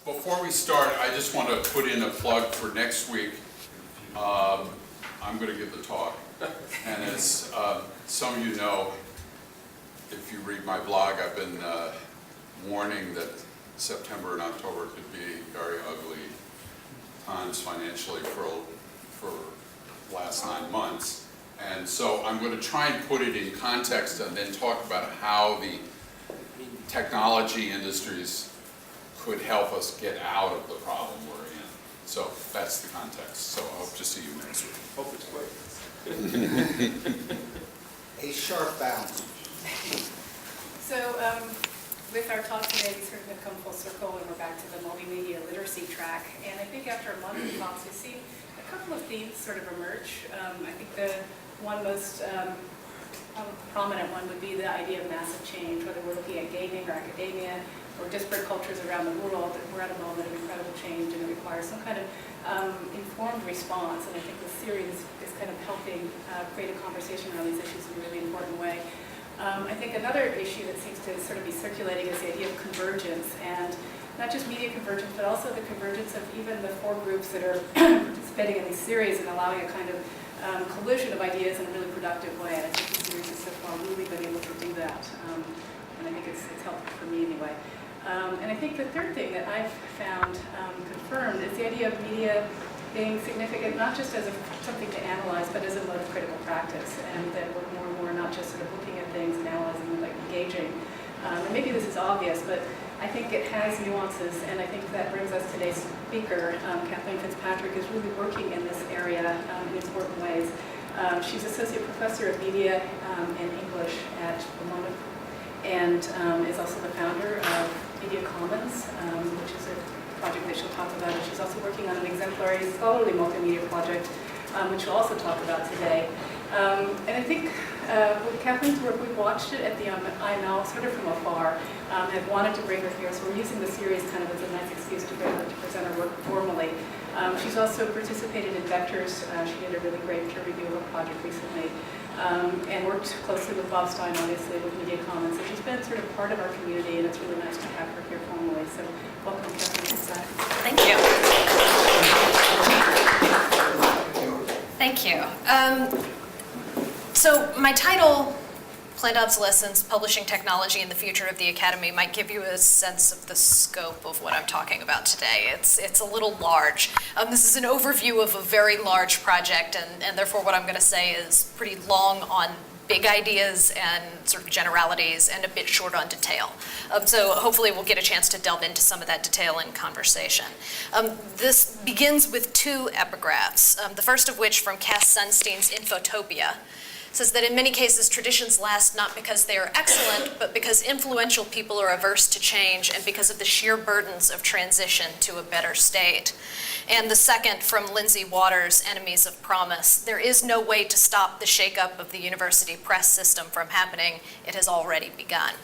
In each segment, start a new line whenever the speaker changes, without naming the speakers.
Before we start, I just want to put in a plug for next week. I'm going to give the talk. And as some of you know, if you read my blog, I've been warning that September and October could be very ugly times financially for the last 9 months. And so I'm going to try and put it in context and then talk about how the technology industries could help us get out of the problem we're in. So that's the context. So I hope to see you next week.
Hope it's quick.
A sharp balance.
So with our talk today, we sort of have come full circle and we're back to the multimedia literacy track. And I think after a month of talks, we've seen a couple of themes sort of emerge. I think the one most prominent one would be the idea of massive change, whether we're looking at gaming or academia or disparate cultures around the world. We're at a moment of incredible change and it requires some kind of informed response. And I think this series is kind of helping create a conversation around these issues in a really important way. I think another issue that seems to sort of be circulating is the idea of convergence, and not just media convergence, but also the convergence of even the four groups that are participating in these series and allowing a kind of collision of ideas in a really productive way. And I think the series has so far really been able to do that, and I think it's helpful for me anyway. And I think the third thing that I've found confirmed is the idea of media being significant, not just as something to analyze, but as a mode of critical practice, and that we're more and more not just sort of looking at things and analyzing them, but engaging. And maybe this is obvious, but I think it has nuances, and I think that brings us to today's speaker. Kathleen Fitzpatrick is really working in this area in important ways. She's Associate Professor of Media and English at Vermont, and is also the founder of Media Commons, which is a project that she'll talk about. And she's also working on an exemplary scholarly multimedia project, which we'll also talk about today. And I think with Kathleen's work, we've watched it at the IML sort of from afar, have wanted to bring her here, so we're using the series kind of as a nice excuse to bring her to present her work formally. She's also participated in Vectors. She did a really great peer review of a project recently, and worked closely with Bob Stein, obviously, with Media Commons. So she's been sort of part of our community, and it's really nice to have her here formally. So welcome, Kathleen.
Thank you. Thank you. So my title, Planned Obsolescence, Publishing Technology and the Future of the Academy, might give you a sense of the scope of what I'm talking about today. It's a little large. This is an overview of a very large project, and therefore what I'm going to say is pretty long on big ideas and sort of generalities and a bit short on detail. So hopefully we'll get a chance to delve into some of that detail in conversation. This begins with two epigraphs, the first of which from Cass Sunstein's Infotopia, says that in many cases traditions last not because they are excellent, but because influential people are averse to change and because of the sheer burdens of transition to a better state. And the second from Lindsay Waters' Enemies of Promise, there is no way to stop the shakeup of the university press system from happening. It has already begun.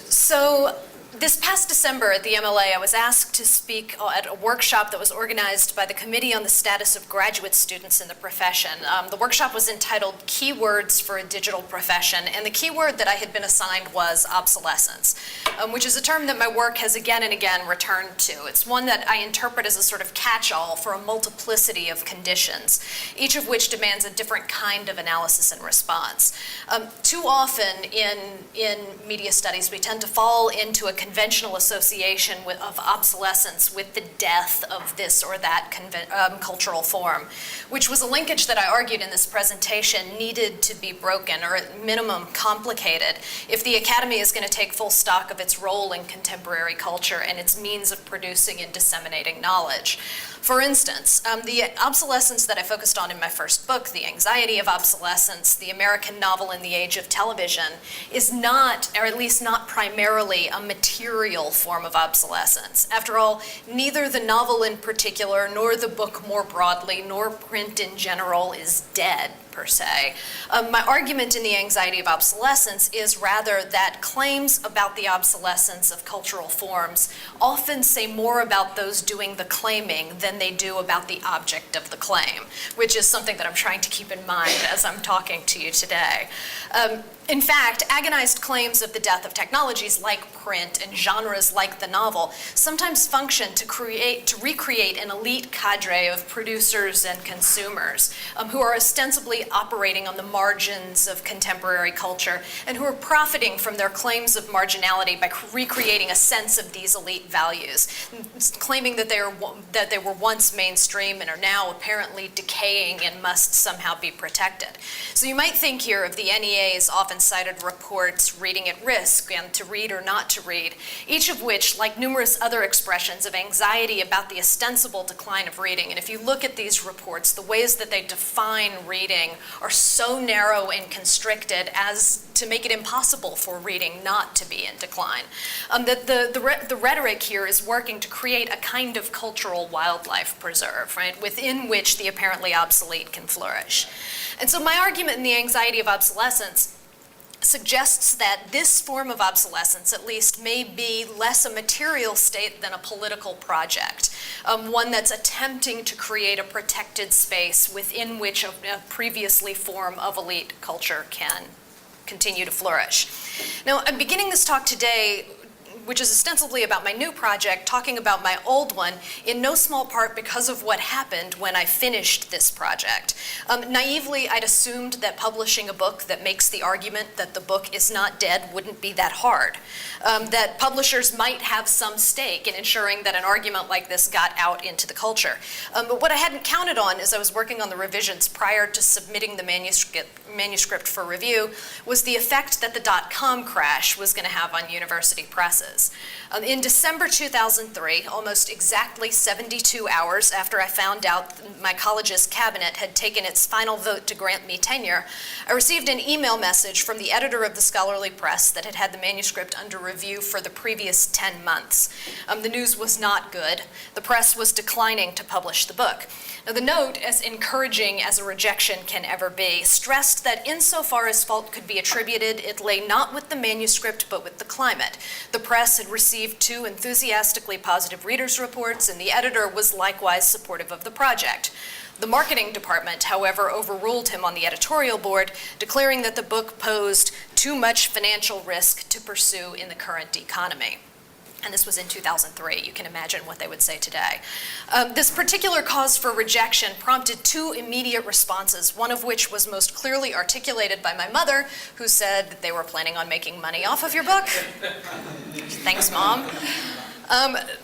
So this past December at the MLA, I was asked to speak at a workshop that was organized by the Committee on the Status of Graduate Students in the Profession. The workshop was entitled Keywords for a Digital Profession, and the keyword that I had been assigned was obsolescence, which is a term that my work has again and again returned to. It's one that I interpret as a sort of catch-all for a multiplicity of conditions, each of which demands a different kind of analysis and response. Too often in media studies, we tend to fall into a conventional association of obsolescence with the death of this or that cultural form, which was a linkage that I argued in this presentation needed to be broken, or at minimum complicated, if the Academy is going to take full stock of its role in contemporary culture and its means of producing and disseminating knowledge. For instance, the obsolescence that I focused on in my first book, The Anxiety of Obsolescence, the American Novel in the Age of Television, is not, or at least not primarily, a material form of obsolescence. After all, neither the novel in particular, nor the book more broadly, nor print in general is dead, per per se. My argument in The Anxiety of Obsolescence is rather that claims about the obsolescence of cultural forms often say more about those doing the claiming than they do about the object of the claim, which is something that I'm trying to keep in mind as I'm talking to you today. In fact, agonized claims of the death of technologies like print and genres like the novel sometimes function to recreate an elite cadre of producers and consumers who are ostensibly operating on the margins of contemporary culture and who are profiting from their claims of marginality by recreating a sense of these elite values, claiming that they were once mainstream and are now apparently decaying and must somehow be protected. So you might think here of the NEA's often cited reports, Reading at Risk and To Read or Not to Read, each of which, like numerous other expressions of anxiety about the ostensible decline of reading. And if you look at these reports, the ways that they define reading are so narrow and constricted as to make it impossible for reading not to be in decline. That the rhetoric here is working to create a kind of cultural wildlife preserve, right, within which the apparently obsolete can flourish. And so my argument in The Anxiety of Obsolescence suggests that this form of obsolescence, at least, may be less a material state than a political project, one that's attempting to create a protected space within which a previously form of elite culture can continue to flourish. Now, I'm beginning this talk today, which is ostensibly about my new project, talking about my old one, in no small part because of what happened when I finished this project. Naively, I'd assumed that publishing a book that makes the argument that the book is not dead wouldn't be that hard, that publishers might have some stake in ensuring that an argument like this got out into the culture. But what I hadn't counted on as I was working on the revisions prior to submitting the manuscript for review was the effect that the dot-com crash was going to have on university presses. In December 2003, almost exactly 72 hours after I found out my college's cabinet had taken its final vote to grant me tenure, I received an email message from the editor of the scholarly press that had had the manuscript under review for the previous 10 months. The news was not good. The press was declining to publish the book. Now, the note, as encouraging as a rejection can ever be, stressed that insofar as fault could be attributed, it lay not with the manuscript but with the climate. The press had received 2 enthusiastically positive readers' reports, and the editor was likewise supportive of the project. The marketing department, however, overruled him on the editorial board, declaring that the book posed too much financial risk to pursue in the current economy. And this was in 2003. You can imagine what they would say today. This particular cause for rejection prompted 2 immediate responses, one of which was most clearly articulated by my mother, who said that they were planning on making money off of your book. Thanks, Mom.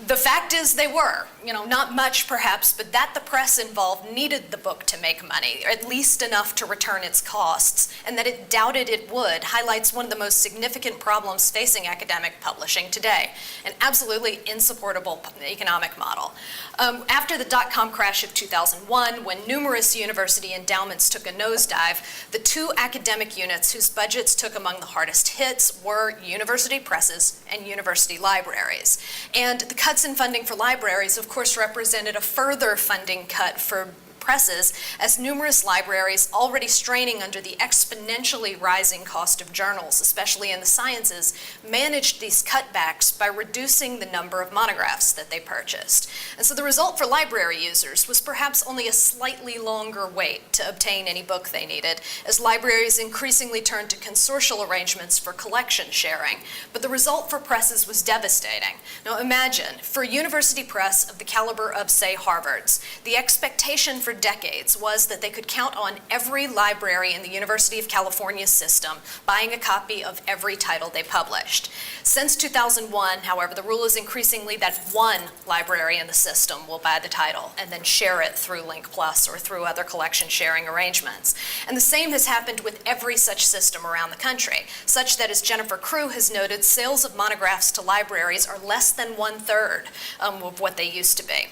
The fact is they were, not much perhaps, but that the press involved needed the book to make money, or at least enough to return its costs, and that it doubted it would, highlights one of the most significant problems facing academic publishing today, an absolutely insupportable economic model. After the dot-com crash of 2001, when numerous university endowments took a nosedive, the 2 academic units whose budgets took among the hardest hits were university presses and university libraries. And the cuts in funding for libraries, of course, represented a further funding cut for presses, as numerous libraries, already straining under the exponentially rising cost of journals, especially in the sciences, managed these cutbacks by reducing the number of monographs that they purchased. And so the result for library users was perhaps only a slightly longer wait to obtain any book they needed, as libraries increasingly turned to consortial arrangements for collection sharing. But the result for presses was devastating. Now imagine, for a university press of the caliber of, say, Harvard's, the expectation for decades was that they could count on every library in the University of California system buying a copy of every title they published. Since 2001, however, the rule is increasingly that one library in the system will buy the title and then share it through Link Plus or through other collection sharing arrangements. And the same has happened with every such system around the country, such that, as Jennifer Crew has noted, sales of monographs to libraries are less than 1/3 of what they used to be.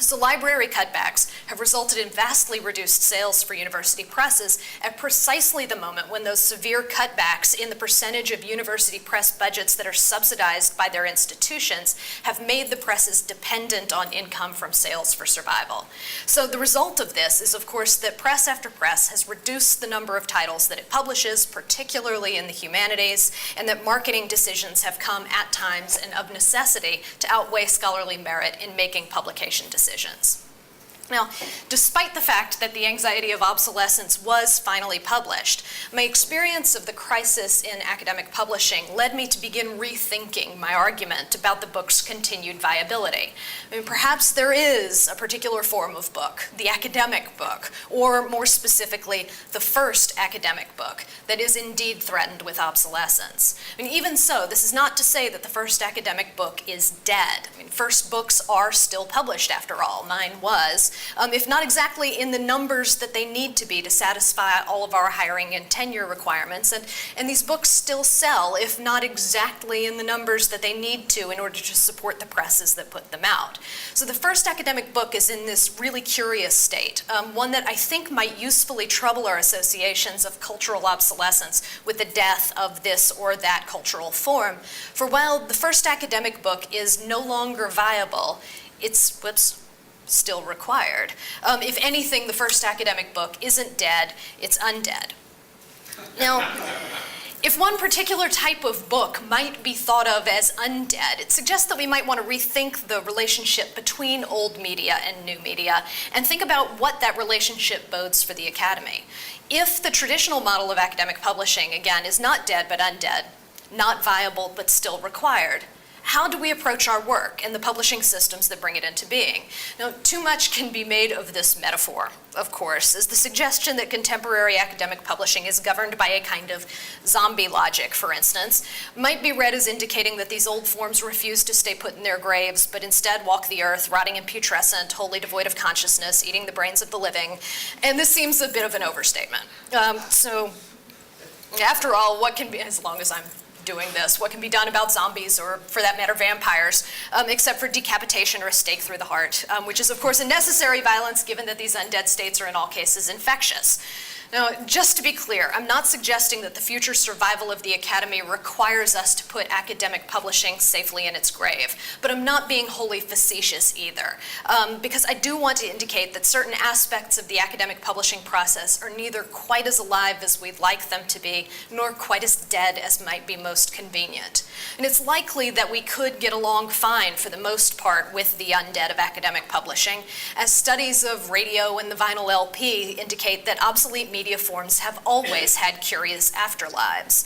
So library cutbacks have resulted in vastly reduced sales for university presses at precisely the moment when those severe cutbacks in the percentage of university press budgets that are subsidized by their institutions have made the presses dependent on income from sales for survival. So the result of this is, of course, that press after press has reduced the number of titles that it publishes, particularly in the humanities, and that marketing decisions have come at times and of necessity to outweigh scholarly merit in making publication decisions. Now, despite the fact that The Anxiety of Obsolescence was finally published, my experience of the crisis in academic publishing led me to begin rethinking my argument about the book's continued viability. I mean, perhaps there is a particular form of book, the academic book, or more specifically, the first academic book, that is indeed threatened with obsolescence. I mean, even so, this is not to say that the first academic book is dead. I mean, first books are still published, after all. Mine was. If not exactly in the numbers that they need to be to satisfy all of our hiring and tenure requirements. And these books still sell, if not exactly in the numbers that they need to in order to support the presses that put them out. So the first academic book is in this really curious state, one that I think might usefully trouble our associations of cultural obsolescence with the death of this or that cultural form. For while the first academic book is no longer viable, it's, still required. If anything, the first academic book isn't dead, it's undead. Now, if one particular type of book might be thought of as undead, it suggests that we might want to rethink the relationship between old media and new media and think about what that relationship bodes for the academy. If the traditional model of academic publishing, again, is not dead but undead, not viable but still required, how do we approach our work and the publishing systems that bring it into being? Now, too much can be made of this metaphor, of course, as the suggestion that contemporary academic publishing is governed by a kind of zombie logic, for instance, might be read as indicating that these old forms refuse to stay put in their graves, but instead walk the earth, rotting and putrescent, wholly devoid of consciousness, eating the brains of the living. And this seems a bit of an overstatement. So, after all, what can be, as long as I'm doing this, what can be done about zombies, or for that matter vampires, except for decapitation or a stake through the heart, which is of course a necessary violence given that these undead states are in all cases infectious. Now, just to be clear, I'm not suggesting that the future survival of the academy requires us to put academic publishing safely in its grave, but I'm not being wholly facetious either, because I do want to indicate that certain aspects of the academic publishing process are neither quite as alive as we'd like them to be, nor quite as dead as might be most convenient. And it's likely that we could get along fine for the most part with the undead of academic publishing, as studies of radio and the vinyl LP indicate that obsolete media forms have always had curious afterlives.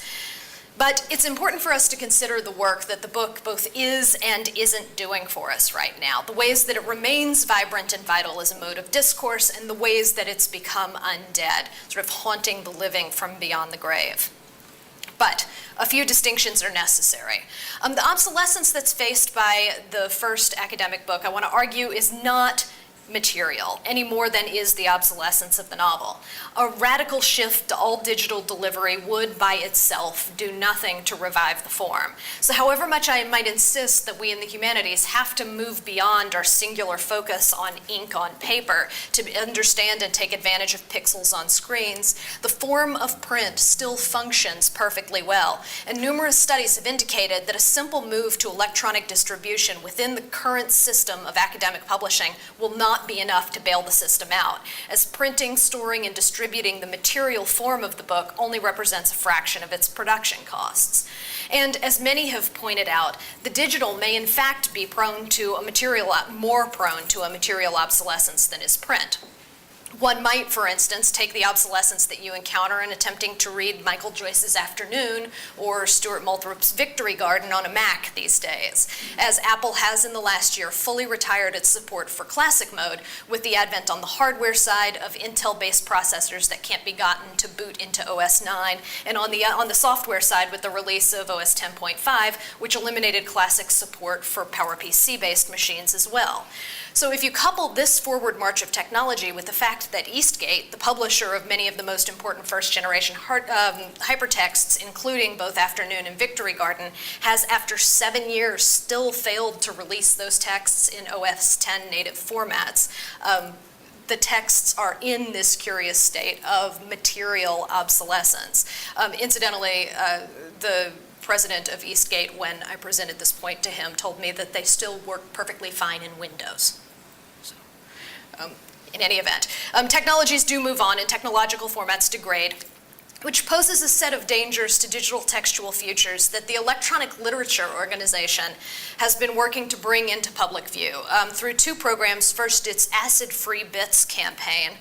But it's important for us to consider the work that the book both is and isn't doing for us right now, the ways that it remains vibrant and vital as a mode of discourse, and the ways that it's become undead, sort of haunting the living from beyond the grave. But a few distinctions are necessary. The obsolescence that's faced by the first academic book, I want to argue, is not material, any more than is the obsolescence of the novel. A radical shift to all digital delivery would by itself do nothing to revive the form. So however much I might insist that we in the humanities have to move beyond our singular focus on ink on paper to understand and take advantage of pixels on screens, the form of print still functions perfectly well. And numerous studies have indicated that a simple move to electronic distribution within the current system of academic publishing will not be enough to bail the system out, as printing, storing, and distributing the material form of the book only represents a fraction of its production costs. And as many have pointed out, the digital may in fact be more prone to a material obsolescence than is print. One might, for instance, take the obsolescence that you encounter in attempting to read Michael Joyce's Afternoon or Stuart Moulthrop's Victory Garden on a Mac these days, as Apple has in the last year fully retired its support for classic mode with the advent on the hardware side of Intel-based processors that can't be gotten to boot into OS 9, and on the software side with the release of OS 10.5, which eliminated classic support for PowerPC-based machines as well. So if you couple this forward march of technology with the fact that Eastgate, the publisher of many of the most important first-generation hypertexts, including both Afternoon and Victory Garden, has, after 7 years, still failed to release those texts in OS 10 native formats. The texts are in this curious state of material obsolescence. Incidentally, the president of Eastgate, when I presented this point to him, told me that they still work perfectly fine in Windows. So, in any event, technologies do move on and technological formats degrade, which poses a set of dangers to digital textual futures that the Electronic Literature Organization has been working to bring into public view through 2 programs. First, its Acid-Free Bits campaign,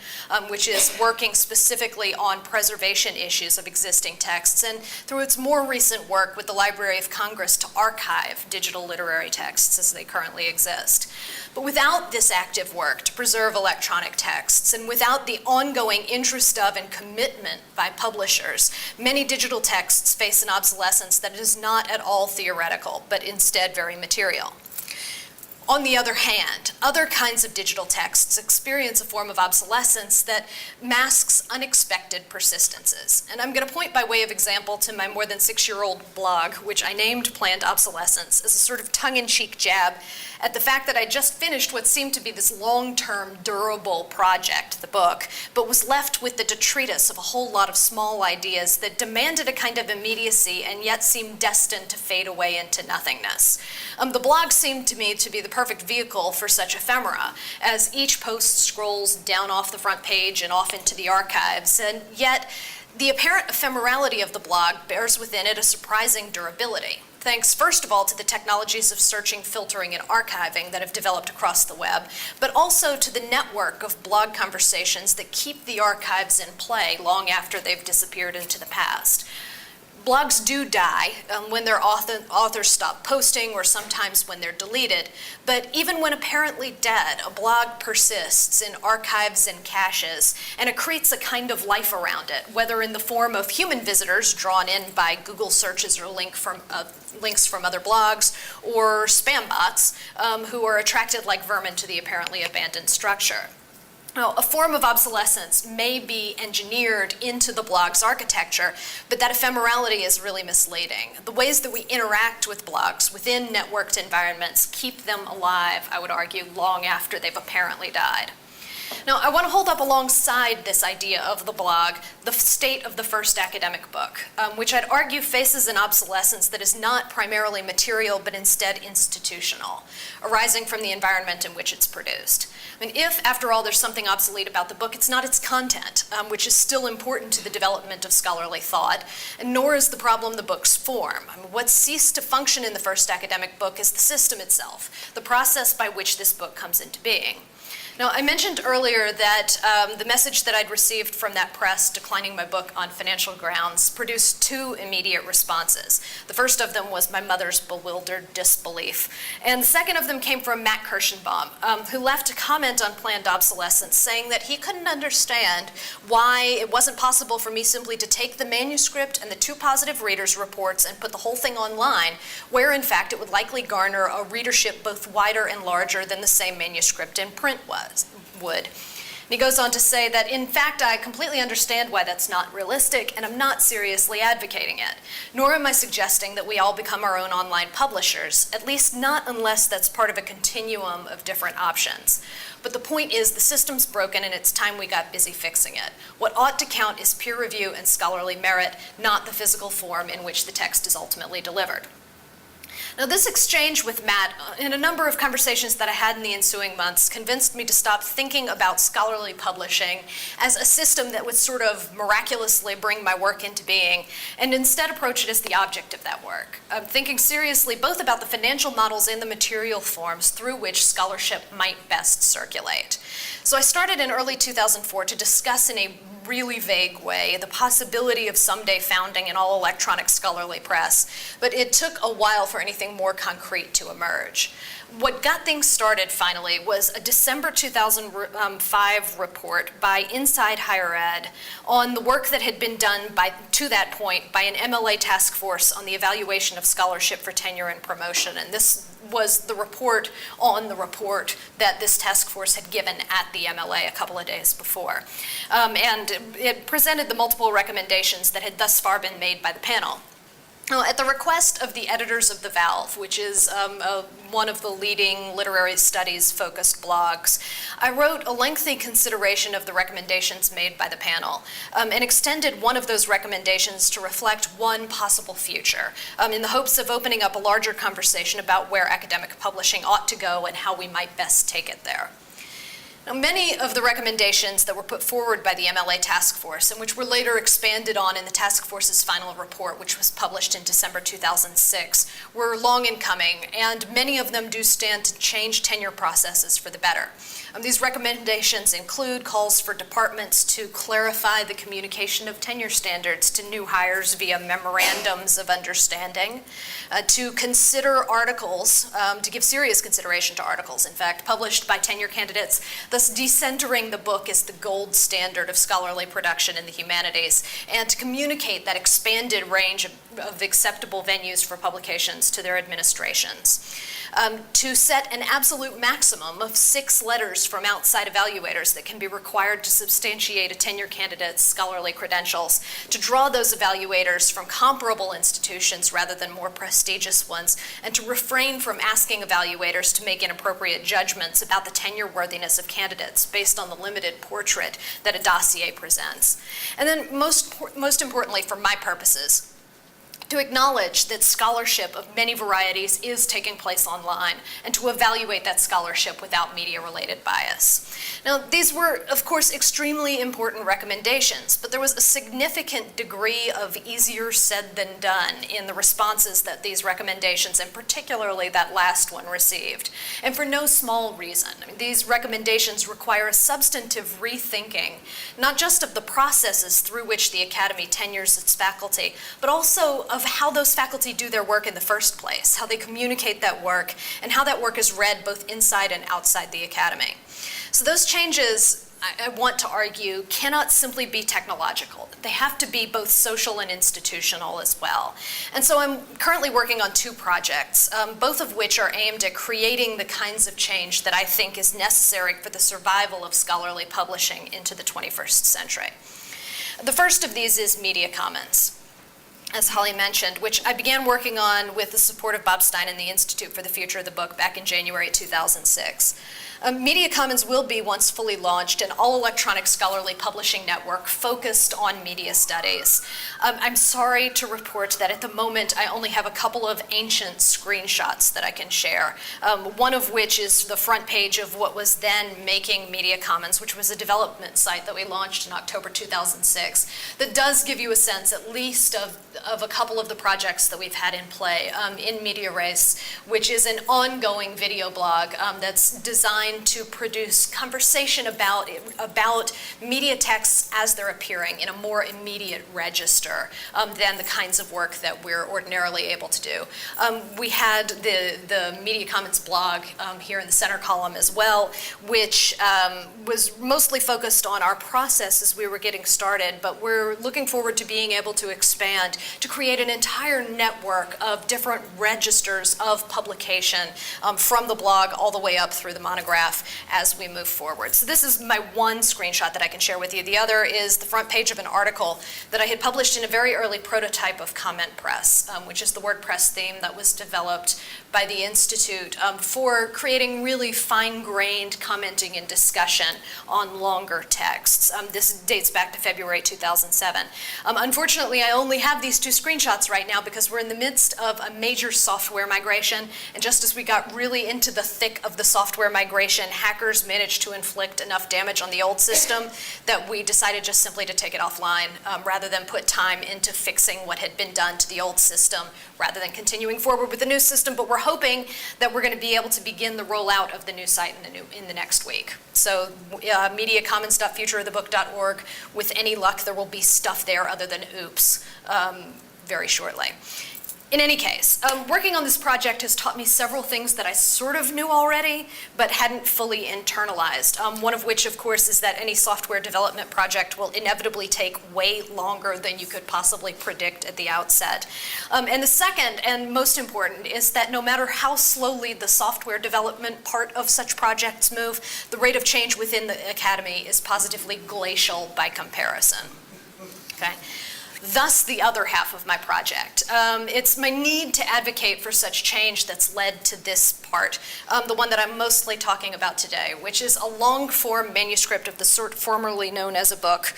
which is working specifically on preservation issues of existing texts, and through its more recent work with the Library of Congress to archive digital literary texts as they currently exist. But without this active work to preserve electronic texts, and without the ongoing interest of and commitment by publishers, many digital texts face an obsolescence that is not at all theoretical, but instead very material. On the other hand, other kinds of digital texts experience a form of obsolescence that masks unexpected persistences. And I'm going to point by way of example to my more than 6-year-old blog, which I named Planned Obsolescence, as a sort of tongue-in-cheek jab at the fact that I just finished what seemed to be this long-term, durable project, the book, but was left with the detritus of a whole lot of small ideas that demanded a kind of immediacy and yet seemed destined to fade away into nothingness. The blog seemed to me to be the perfect vehicle for such ephemera, as each post scrolls down off the front page and off into the archives, and yet the apparent ephemerality of the blog bears within it a surprising durability. Thanks, first of all, to the technologies of searching, filtering, and archiving that have developed across the web, but also to the network of blog conversations that keep the archives in play long after they've disappeared into the past. Blogs do die when their authors stop posting, or sometimes when they're deleted, but even when apparently dead, a blog persists in archives and caches and accretes a kind of life around it, whether in the form of human visitors drawn in by Google searches or links from other blogs, or spam bots who are attracted like vermin to the apparently abandoned structure. Now, a form of obsolescence may be engineered into the blog's architecture, but that ephemerality is really misleading. The ways that we interact with blogs within networked environments keep them alive, I would argue, long after they've apparently died. Now, I want to hold up alongside this idea of the blog the state of the first academic book, which I'd argue faces an obsolescence that is not primarily material, but instead institutional, arising from the environment in which it's produced. I mean, if, after all, there's something obsolete about the book, it's not its content, which is still important to the development of scholarly thought, and nor is the problem the book's form. I mean, what ceased to function in the first academic book is the system itself, the process by which this book comes into being. Now, I mentioned earlier that the message that I'd received from that press declining my book on financial grounds produced 2 immediate responses. The first of them was my mother's bewildered disbelief, and the second of them came from Matt Kirschenbaum, who left a comment on Planned Obsolescence saying that he couldn't understand why it wasn't possible for me simply to take the manuscript and the 2 positive readers' reports and put the whole thing online, where in fact it would likely garner a readership both wider and larger than the same manuscript in print would. And he goes on to say that, in fact, I completely understand why that's not realistic, and I'm not seriously advocating it. Nor am I suggesting that we all become our own online publishers, at least not unless that's part of a continuum of different options. But the point is, the system's broken, and it's time we got busy fixing it. What ought to count is peer review and scholarly merit, not the physical form in which the text is ultimately delivered. Now, this exchange with Matt, in a number of conversations that I had in the ensuing months, convinced me to stop thinking about scholarly publishing as a system that would sort of miraculously bring my work into being, and instead approach it as the object of that work. I'm thinking seriously both about the financial models and the material forms through which scholarship might best circulate. So I started in early 2004 to discuss in a really vague way the possibility of someday founding an all-electronic scholarly press, but it took a while for anything more concrete to emerge. what got things started finally was a December 2005 report by Inside Higher Ed on the work that had been done to that point by an MLA task force on the evaluation of scholarship for tenure and promotion. And this was the report on the report that this task force had given at the MLA a couple of days before. And it presented the multiple recommendations that had thus far been made by the panel. Now, at the request of the editors of The Valve, which is one of the leading literary studies focused blogs, I wrote a lengthy consideration of the recommendations made by the panel and extended one of those recommendations to reflect one possible future in the hopes of opening up a larger conversation about where academic publishing ought to go and how we might best take it there. Now, many of the recommendations that were put forward by the MLA task force and which were later expanded on in the task force's final report, which was published in December 2006, were long in coming, and many of them do stand to change tenure processes for the better. These recommendations include calls for departments to clarify the communication of tenure standards to new hires via memorandums of understanding, to consider articles, to give serious consideration to articles, in fact, published by tenure candidates, thus decentering the book as the gold standard of scholarly production in the humanities, and to communicate that expanded range of acceptable venues for publications to their administrations. To set an absolute maximum of 6 letters from outside evaluators that can be required to substantiate a tenure candidate's scholarly credentials, to draw those evaluators from comparable institutions rather than more prestigious ones, and to refrain from asking evaluators to make inappropriate judgments about the tenure worthiness of candidates based on the limited portrait that a dossier presents. And then most importantly for my purposes, to acknowledge that scholarship of many varieties is taking place online, and to evaluate that scholarship without media-related bias. Now, these were, of course, extremely important recommendations, but there was a significant degree of easier said than done in the responses that these recommendations, and particularly that last one, received. And for no small reason. I mean, these recommendations require a substantive rethinking, not just of the processes through which the Academy tenures its faculty, but also of how those faculty do their work in the first place, how they communicate that work, and how that work is read both inside and outside the Academy. So those changes, I want to argue, cannot simply be technological. They have to be both social and institutional as well. And so I'm currently working on 2 projects, both of which are aimed at creating the kinds of change that I think is necessary for the survival of scholarly publishing into the 21st century. The first of these is Media Commons, as Holly mentioned, which I began working on with the support of Bob Stein and the Institute for the Future of the Book back in January 2006. Media Commons will be, once fully launched, an all-electronic scholarly publishing network focused on media studies. I'm sorry to report that at the moment I only have a couple of ancient screenshots that I can share, one of which is the front page of what was then Making Media Commons, which was a development site that we launched in October 2006 that does give you a sense at least of a couple of the projects that we've had in play in Media Race, which is an ongoing video blog that's designed to produce conversation about media texts as they're appearing in a more immediate register than the kinds of work that we're ordinarily able to do. We had the Media Commons blog here in the center column as well, which was mostly focused on our process as we were getting started, but we're looking forward to being able to expand to create an entire network of different registers of publication from the blog all the way up through the monograph as we move forward. So this is my one screenshot that I can share with you. The other is the front page of an article that I had published in a very early prototype of Comment Press, which is the WordPress theme that was developed by the Institute for creating really fine-grained commenting and discussion on longer texts. This dates back to February 2007. Unfortunately, I only have these 2 screenshots right now because we're in the midst of a major software migration, and just as we got really into the thick of the software migration, hackers managed to inflict enough damage on the old system that we decided just simply to take it offline rather than put time into fixing what had been done to the old system rather than continuing forward with the new system. But we're hoping that we're going to be able to begin the rollout of the new site in the next week. So mediacommons.futureofthebook.org, with any luck there will be stuff there other than oops very shortly. In any case, working on this project has taught me several things that I sort of knew already, but hadn't fully internalized. One of which, of course, is that any software development project will inevitably take way longer than you could possibly predict at the outset. And the second, and most important, is that no matter how slowly the software development part of such projects move, the rate of change within the academy is positively glacial by comparison. Okay? Thus, the other half of my project. It's my need to advocate for such change that's led to this part, the one that I'm mostly talking about today, which is a long-form manuscript of the sort formerly known as a book,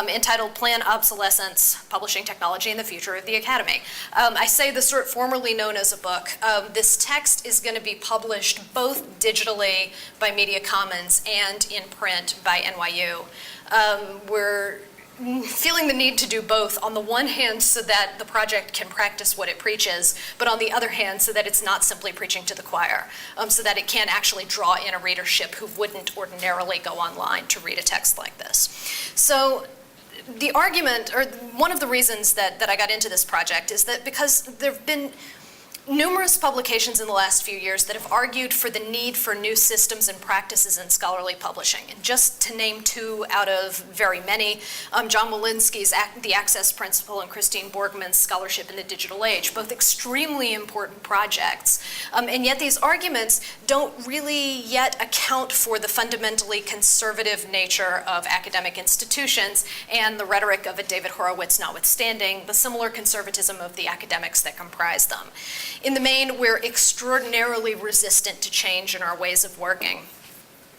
entitled Planned Obsolescence, Publishing Technology and the Future of the Academy. I say the sort formerly known as a book. This text is going to be published both digitally by Media Commons and in print by NYU. We're feeling the need to do both, on the one hand so that the project can practice what it preaches, but on the other hand so that it's not simply preaching to the choir, so that it can actually draw in a readership who wouldn't ordinarily go online to read a text like this. So the argument, or one of the reasons that I got into this project is that because there have been numerous publications in the last few years that have argued for the need for new systems and practices in scholarly publishing. And just to name two out of very many, John Walensky's The Access Principle and Christine Borgman's Scholarship in the Digital Age, both extremely important projects. And yet these arguments don't really yet account for the fundamentally conservative nature of academic institutions and the rhetoric of a David Horowitz notwithstanding, the similar conservatism of the academics that comprise them. In the main, we're extraordinarily resistant to change in our ways of working.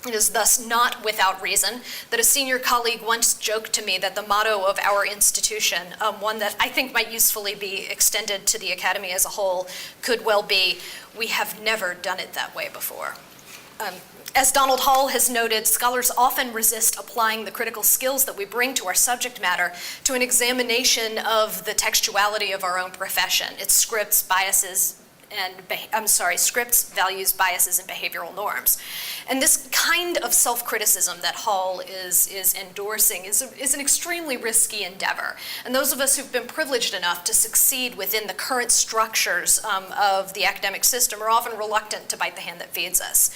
It is thus not without reason that a senior colleague once joked to me that the motto of our institution, one that I think might usefully be extended to the academy as a whole, could well be, "We have never done it that way before." As Donald Hall has noted, scholars often resist applying the critical skills that we bring to our subject matter to an examination of the textuality of our own profession, its scripts, biases, scripts, values, biases, and behavioral norms. And this kind of self-criticism that Hall is endorsing is an extremely risky endeavor. And those of us who've been privileged enough to succeed within the current structures of the academic system are often reluctant to bite the hand that feeds us.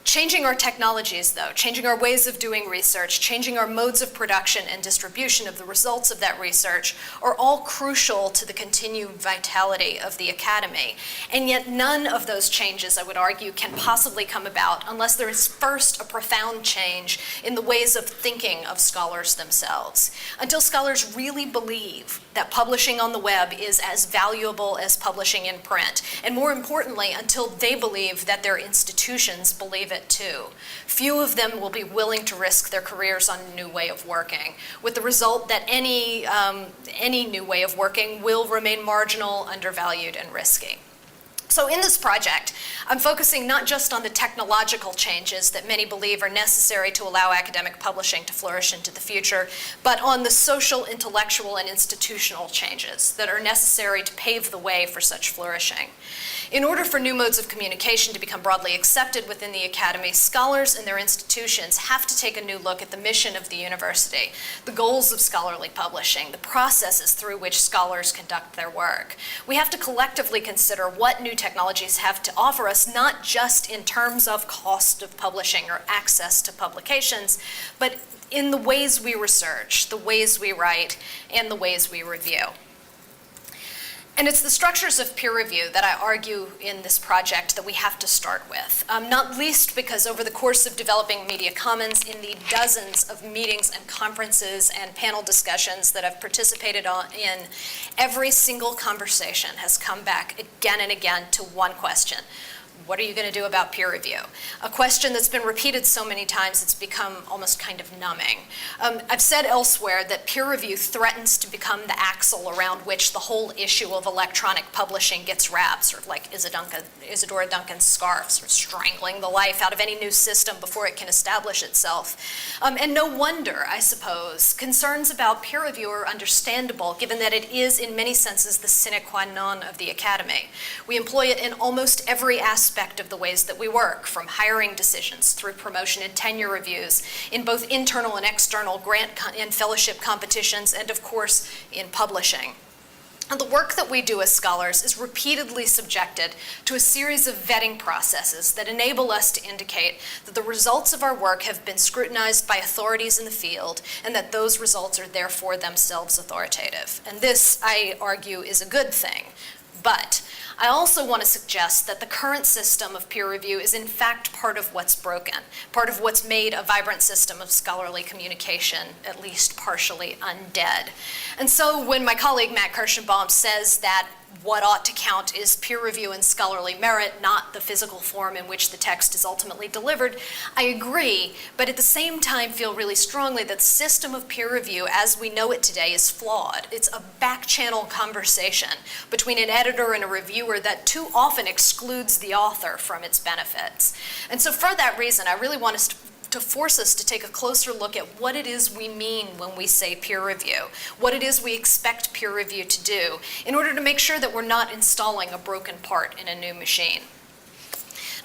Changing our technologies, though, changing our ways of doing research, changing our modes of production and distribution of the results of that research are all crucial to the continued vitality of the academy. And yet none of those changes, I would argue, can possibly come about unless there is first a profound change in the ways of thinking of scholars themselves. Until scholars really believe that publishing on the web is as valuable as publishing in print, and more importantly, until they believe that their institutions believe it too. Few of them will be willing to risk their careers on a new way of working, with the result that any new way of working will remain marginal, undervalued, and risky. So in this project, I'm focusing not just on the technological changes that many believe are necessary to allow academic publishing to flourish into the future, but on the social, intellectual, and institutional changes that are necessary to pave the way for such flourishing. In order for new modes of communication to become broadly accepted within the academy, scholars and their institutions have to take a new look at the mission of the university, the goals of scholarly publishing, the processes through which scholars conduct their work. We have to collectively consider what new technologies have to offer us, not just in terms of cost of publishing or access to publications, but in the ways we research, the ways we write, and the ways we review. And it's the structures of peer review that I argue in this project that we have to start with, not least because over the course of developing Media Commons, in the dozens of meetings and conferences and panel discussions that I've participated in, every single conversation has come back again and again to one question. What are you going to do about peer review? A question that's been repeated so many times it's become almost kind of numbing. I've said elsewhere that peer review threatens to become the axle around which the whole issue of electronic publishing gets wrapped, sort of like Isadora Duncan's scarf, sort of strangling the life out of any new system before it can establish itself. And no wonder, I suppose, concerns about peer review are understandable, given that it is in many senses the sine qua non of the academy. We employ it in almost every aspect of the ways that we work, from hiring decisions through promotion and tenure reviews, in both internal and external grant and fellowship competitions, and of course in publishing. And the work that we do as scholars is repeatedly subjected to a series of vetting processes that enable us to indicate that the results of our work have been scrutinized by authorities in the field and that those results are therefore themselves authoritative. And this, I argue, is a good thing. But I also want to suggest that the current system of peer review is in fact part of what's broken, part of what's made a vibrant system of scholarly communication at least partially undead. And so when my colleague Matt Kirschenbaum says that what ought to count is peer review and scholarly merit, not the physical form in which the text is ultimately delivered, I agree, but at the same time feel really strongly that the system of peer review as we know it today is flawed. It's a back-channel conversation between an editor and a reviewer that too often excludes the author from its benefits. And so for that reason, I really want us to force us to take a closer look at what it is we mean when we say peer review, what it is we expect peer review to do, in order to make sure that we're not installing a broken part in a new machine.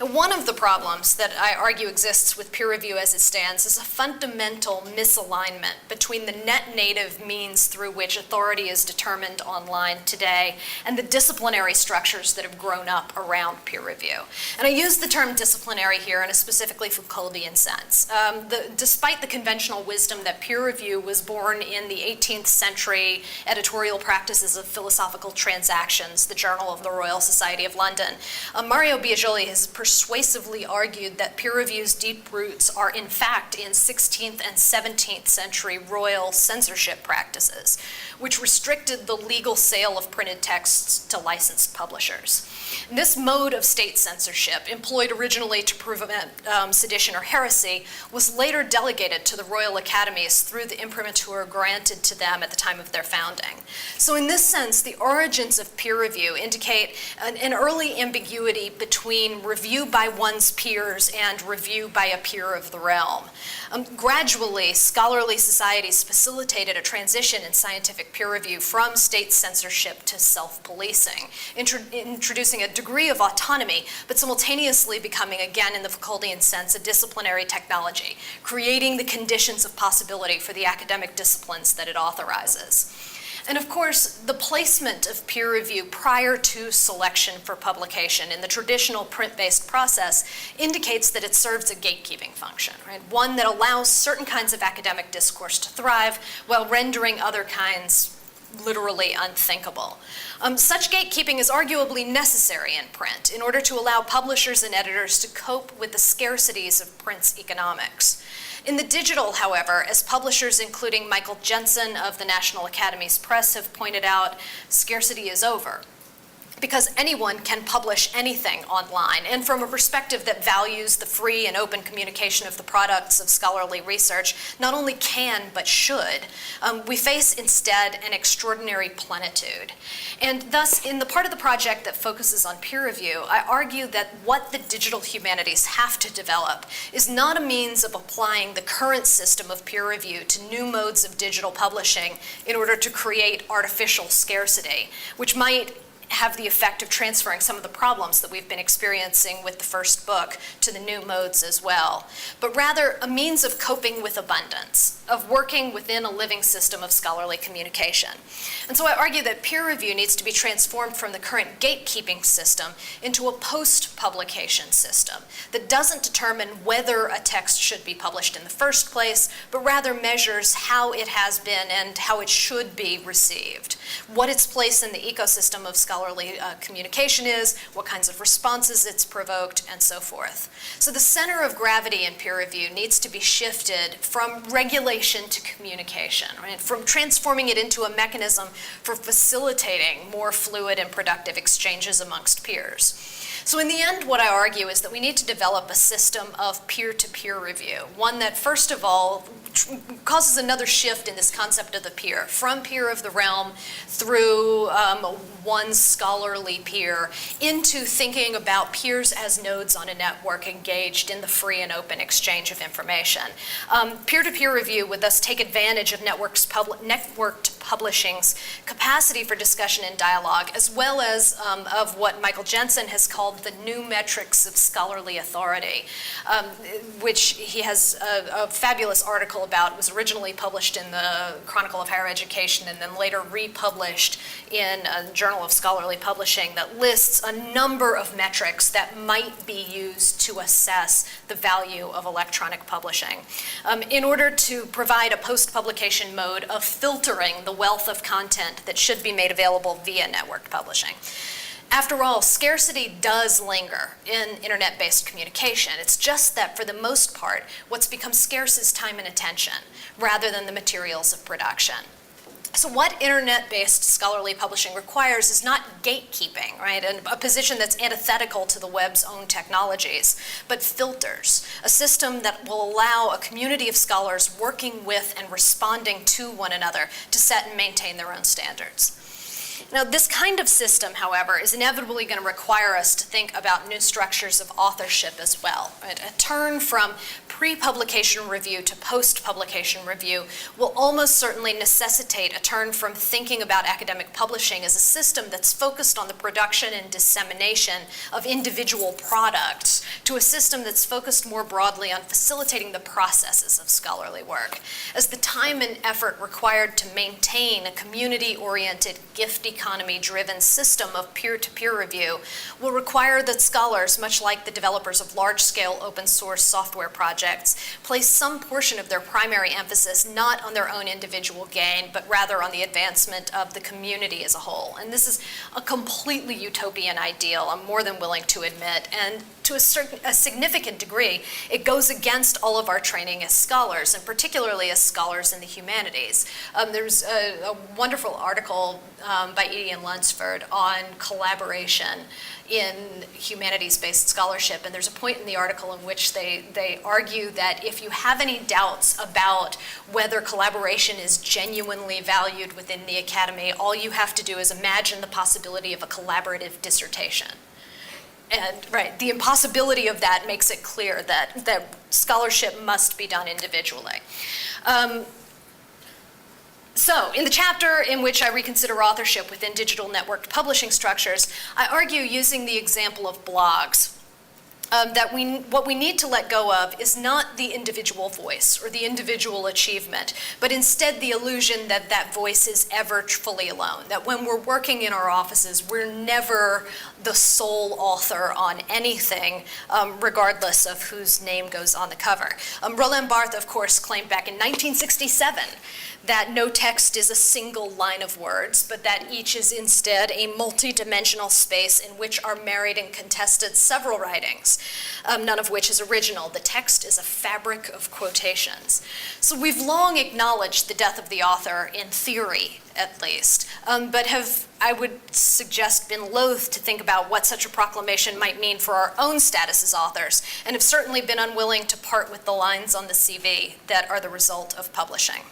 Now, one of the problems that I argue exists with peer review as it stands is a fundamental misalignment between the net native means through which authority is determined online today and the disciplinary structures that have grown up around peer review. And I use the term disciplinary here in a specifically Foucauldian sense. Despite the conventional wisdom that peer review was born in the 18th century editorial practices of Philosophical Transactions, the Journal of the Royal Society of London, Mario Biagioli has persuasively argued that peer review's deep roots are in fact in 16th and 17th century royal censorship practices, which restricted the legal sale of printed texts to licensed publishers. And this mode of state censorship, employed originally to prevent sedition or heresy, was later delegated to the royal academies through the imprimatur granted to them at the time of their founding. So in this sense, the origins of peer review indicate an early ambiguity between review by one's peers and review by a peer of the realm. Gradually, scholarly societies facilitated a transition in scientific peer review from state censorship to self-policing, introducing a degree of autonomy, but simultaneously becoming, again in the Foucauldian sense, a disciplinary technology, creating the conditions of possibility for the academic disciplines that it authorizes. And of course, the placement of peer review prior to selection for publication in the traditional print-based process indicates that it serves a gatekeeping function, right? One that allows certain kinds of academic discourse to thrive while rendering other kinds literally unthinkable. Such gatekeeping is arguably necessary in print in order to allow publishers and editors to cope with the scarcities of print's economics. In the digital, however, as publishers including Michael Jensen of the National Academies Press have pointed out, scarcity is over, because anyone can publish anything online. And from a perspective that values the free and open communication of the products of scholarly research, not only can, but should, we face instead an extraordinary plenitude. And thus, in the part of the project that focuses on peer review, I argue that what the digital humanities have to develop is not a means of applying the current system of peer review to new modes of digital publishing in order to create artificial scarcity, which might have the effect of transferring some of the problems that we've been experiencing with the first book to the new modes as well, but rather a means of coping with abundance, of working within a living system of scholarly communication. And so I argue that peer review needs to be transformed from the current gatekeeping system into a post-publication system that doesn't determine whether a text should be published in the first place, but rather measures how it has been and how it should be received, what its place in the ecosystem of scholarly communication is, what kinds of responses it's provoked, and so forth. So the center of gravity in peer review needs to be shifted from regulation to communication, right? From transforming it into a mechanism for facilitating more fluid and productive exchanges amongst peers. So in the end, what I argue is that we need to develop a system of peer-to-peer review, one that, first of all, causes another shift in this concept of the peer, from peer of the realm through one scholarly peer into thinking about peers as nodes on a network engaged in the free and open exchange of information. Peer-to-peer review would thus take advantage of networked publishing's capacity for discussion and dialogue, as well as of what Michael Jensen has called the new metrics of scholarly authority, which he has a fabulous article about. It was originally published in the Chronicle of Higher Education and then later republished in a Journal of Scholarly Publishing that lists a number of metrics that might be used to assess the value of electronic publishing in order to provide a post-publication mode of filtering the wealth of content that should be made available via networked publishing. After all, scarcity does linger in internet-based communication. It's just that, for the most part, what's become scarce is time and attention, rather than the materials of production. So what internet-based scholarly publishing requires is not gatekeeping, right, and a position that's antithetical to the web's own technologies, but filters, a system that will allow a community of scholars working with and responding to one another to set and maintain their own standards. Now, this kind of system, however, is inevitably going to require us to think about new structures of authorship as well. Right? A turn from pre-publication review to post-publication review will almost certainly necessitate a turn from thinking about academic publishing as a system that's focused on the production and dissemination of individual products to a system that's focused more broadly on facilitating the processes of scholarly work, as the time and effort required to maintain a community-oriented, gift economy-driven system of peer-to-peer review will require that scholars, much like the developers of large-scale open-source software projects, place some portion of their primary emphasis not on their own individual gain, but rather on the advancement of the community as a whole. And this is a completely utopian ideal, I'm more than willing to admit, and to a significant degree, it goes against all of our training as scholars, and particularly as scholars in the humanities. There's a wonderful article by Edie and Lunsford on collaboration in humanities-based scholarship, and there's a point in the article in which they argue that if you have any doubts about whether collaboration is genuinely valued within the academy, all you have to do is imagine the possibility of a collaborative dissertation. And right, the impossibility of that makes it clear that scholarship must be done individually. So, in the chapter in which I reconsider authorship within digital networked publishing structures, I argue using the example of blogs. That what we need to let go of is not the individual voice or the individual achievement, but instead the illusion that that voice is ever fully alone. That when we're working in our offices, we're never the sole author on anything, regardless of whose name goes on the cover. Roland Barthes, of course, claimed back in 1967 that no text is a single line of words, but that each is instead a multi-dimensional space in which are married and contested several writings, none of which is original. The text is a fabric of quotations. So we've long acknowledged the death of the author, in theory at least, but have, I would suggest, been loath to think about what such a proclamation might mean for our own status as authors, and have certainly been unwilling to part with the lines on the CV that are the result of publishing.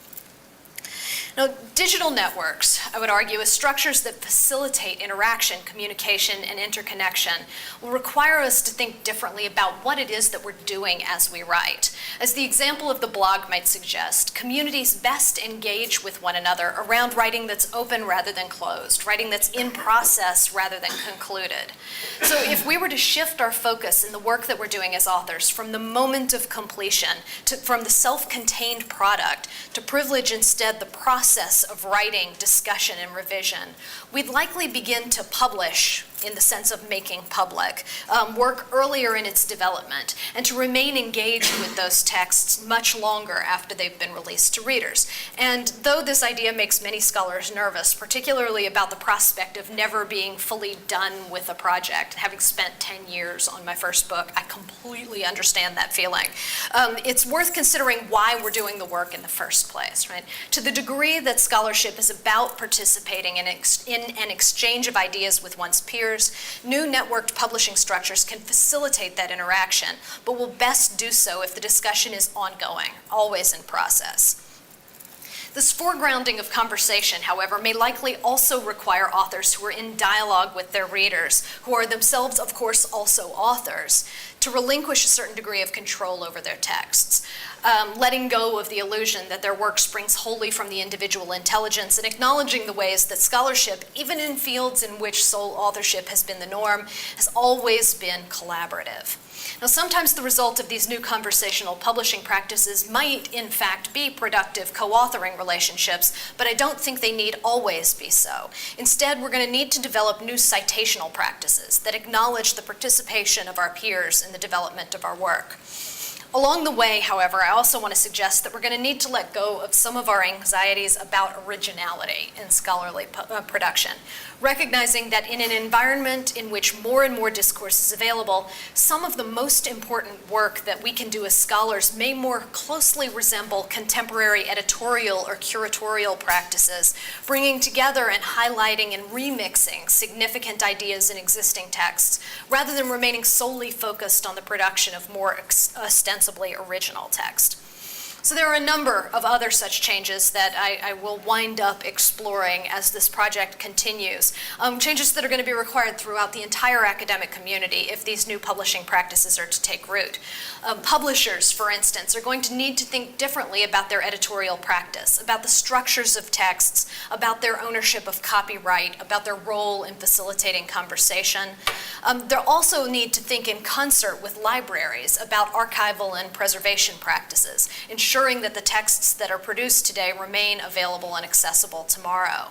Now, digital networks, I would argue, as structures that facilitate interaction, communication, and interconnection, will require us to think differently about what it is that we're doing as we write. As the example of the blog might suggest, communities best engage with one another around writing that's open rather than closed, writing that's in process rather than concluded. So if we were to shift our focus in the work that we're doing as authors from the moment of completion, from the self-contained product, to privilege instead the process of writing, discussion, and revision, we'd likely begin to publish, in the sense of making public, work earlier in its development, and to remain engaged with those texts much longer after they've been released to readers. And though this idea makes many scholars nervous, particularly about the prospect of never being fully done with a project, having spent 10 years on my first book, I completely understand that feeling. It's worth considering why we're doing the work in the first place, right? To the degree that scholarship is about participating in an exchange of ideas with one's peers, new networked publishing structures can facilitate that interaction, but will best do so if the discussion is ongoing, always in process. This foregrounding of conversation, however, may likely also require authors who are in dialogue with their readers, who are themselves, of course, also authors, to relinquish a certain degree of control over their texts, letting go of the illusion that their work springs wholly from the individual intelligence, and acknowledging the ways that scholarship, even in fields in which sole authorship has been the norm, has always been collaborative. Now, sometimes the result of these new conversational publishing practices might, in fact, be productive co-authoring relationships, but I don't think they need always be so. Instead, we're going to need to develop new citational practices that acknowledge the participation of our peers in the development of our work. Along the way, however, I also want to suggest that we're going to need to let go of some of our anxieties about originality in scholarly production, recognizing that in an environment in which more and more discourse is available, some of the most important work that we can do as scholars may more closely resemble contemporary editorial or curatorial practices, bringing together and highlighting and remixing significant ideas in existing texts, rather than remaining solely focused on the production of more ostensibly original text. So there are a number of other such changes that I will wind up exploring as this project continues, changes that are going to be required throughout the entire academic community if these new publishing practices are to take root. Publishers, for instance, are going to need to think differently about their editorial practice, about the structures of texts, about their ownership of copyright, about their role in facilitating conversation. They'll also need to think in concert with libraries about archival and preservation practices, ensuring that the texts that are produced today remain available and accessible tomorrow.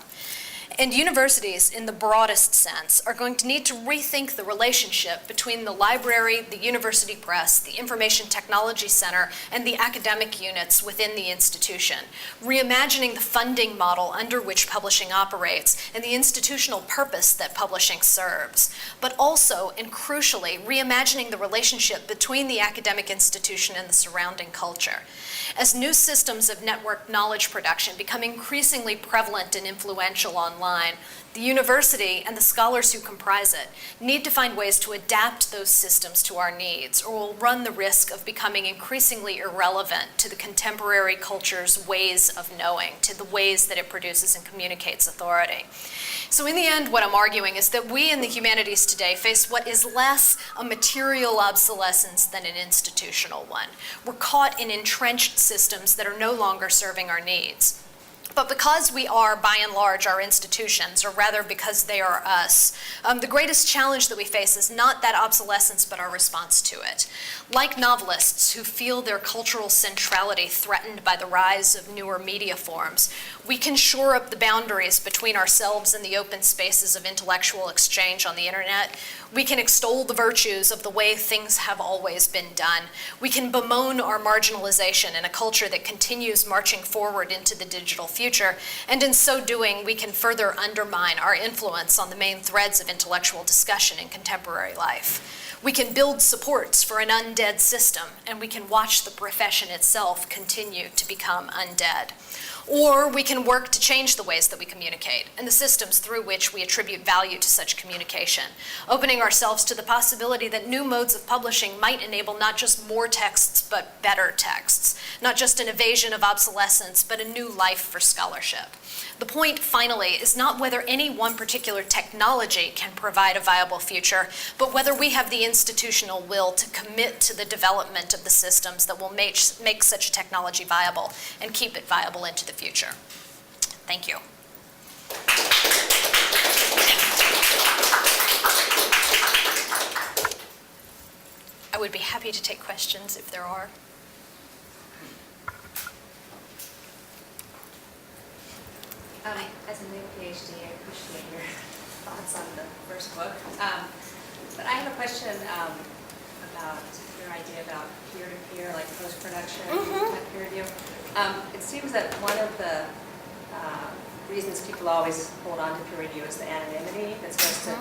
And universities, in the broadest sense, are going to need to rethink the relationship between the library, the university press, the Information Technology Center, and the academic units within the institution, reimagining the funding model under which publishing operates and the institutional purpose that publishing serves, but also, and crucially, reimagining the relationship between the academic institution and the surrounding culture. As new systems of networked knowledge production become increasingly prevalent and influential online, the university and the scholars who comprise it need to find ways to adapt those systems to our needs, or we'll run the risk of becoming increasingly irrelevant to the contemporary culture's ways of knowing, to the ways that it produces and communicates authority. So in the end, what I'm arguing is that we in the humanities today face what is less a material obsolescence than an institutional one. We're caught in entrenched systems that are no longer serving our needs. But because we are, by and large, our institutions, or rather because they are us, the greatest challenge that we face is not that obsolescence, but our response to it. Like novelists who feel their cultural centrality threatened by the rise of newer media forms, we can shore up the boundaries between ourselves and the open spaces of intellectual exchange on the internet. We can extol the virtues of the way things have always been done. We can bemoan our marginalization in a culture that continues marching forward into the digital future, and in so doing, we can further undermine our influence on the main threads of intellectual discussion in contemporary life. We can build supports for an undead system, and we can watch the profession itself continue to become undead. Or we can work to change the ways that we communicate and the systems through which we attribute value to such communication, opening ourselves to the possibility that new modes of publishing might enable not just more texts, but better texts, not just an evasion of obsolescence, but a new life for scholarship. The point, finally, is not whether any one particular technology can provide a viable future, but whether we have the institutional will to commit to the development of the systems that will make such a technology viable and keep it viable into the future. Thank you. I would be happy to take questions if there are.
As a new PhD, I appreciate your thoughts on the first book. But I have a question about your idea about peer-to-peer, like post-production, like peer review. It seems that one of the reasons people always hold on to peer review is the anonymity that's supposed to,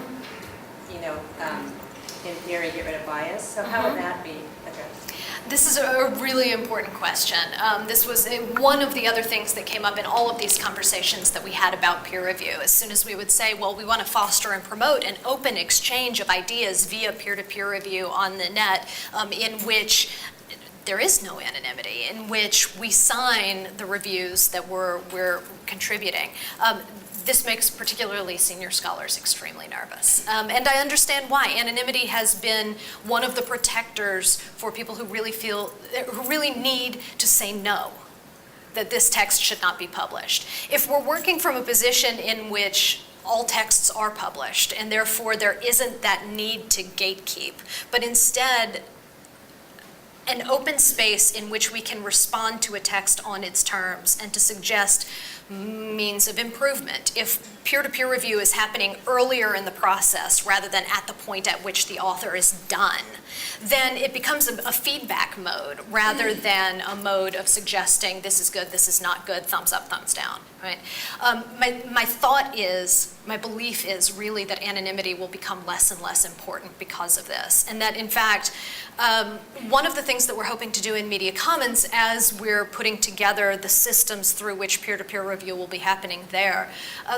in theory, get rid of bias. So how would that be addressed?
This is a really important question. This was one of the other things that came up in all of these conversations that we had about peer review. As soon as we would say, well, we want to foster and promote an open exchange of ideas via peer-to-peer review on the net, in which there is no anonymity, in which we sign the reviews that we're contributing. This makes particularly senior scholars extremely nervous. And I understand why. Anonymity has been one of the protectors for people who really need to say no, that this text should not be published. If we're working from a position in which all texts are published, and therefore there isn't that need to gatekeep, but instead an open space in which we can respond to a text on its terms and to suggest means of improvement. If peer-to-peer review is happening earlier in the process rather than at the point at which the author is done, then it becomes a feedback mode rather than a mode of suggesting this is good, this is not good, thumbs up, thumbs down, right? My thought is, my belief is really that anonymity will become less and less important because of this, and that in fact, one of the things that we're hoping to do in Media Commons as we're putting together the systems through which peer-to-peer review will be happening there,